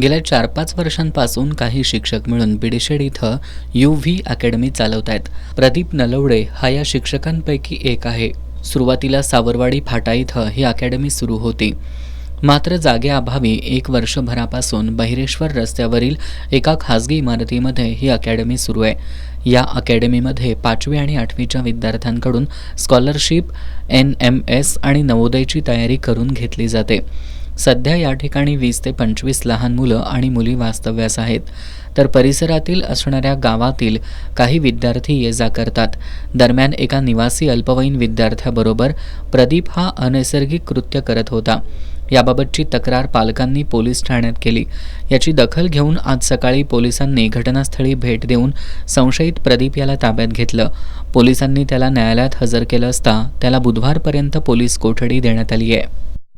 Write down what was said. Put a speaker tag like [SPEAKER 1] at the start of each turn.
[SPEAKER 1] गेल्या 4-5 वर्षांपासून काही शिक्षक मिळून बिडशेड इथं UV अकॅडमी चालवत आहेत. प्रदीप नलवडे हा या शिक्षकांपैकी एक आहे. सुरुवातीला सावरवाडी फाटा इथं ही अकॅडमी सुरू होती. मात्र जागेअभावी 1 वर्षभरापासून बहिरेश्वर रस्त्यावरील एका खासगी इमारतीमध्ये ही अकॅडमी सुरू आहे. या अकॅडमीमध्ये 5वी आणि 8वीच्या विद्यार्थ्यांकडून स्कॉलरशिप, NMS आणि नवोदयची तयारी करून घेतली जाते. सध्या या ठिकाणी 20 ते 25 लहान मुलं आणि मुली वास्तव्यास आहेत, तर परिसरातील असणाऱ्या गावातील काही विद्यार्थी ये-जा करतात. दरम्यान एका निवासी अल्पवयीन विद्यार्थ्याबरोबर प्रदीप हा अनैसर्गिक कृत्य करत होता. याबाबतची तक्रार पालकांनी पोलीस ठाण्यात केली. याची दखल घेऊन आज सकाळी पोलिसांनी घटनास्थळी भेट देऊन संशयित प्रदीप याला ताब्यात घेतलं. पोलिसांनी त्याला न्यायालयात हजर केलं असता त्याला बुधवारपर्यंत पोलीस कोठडी देण्यात आली आहे.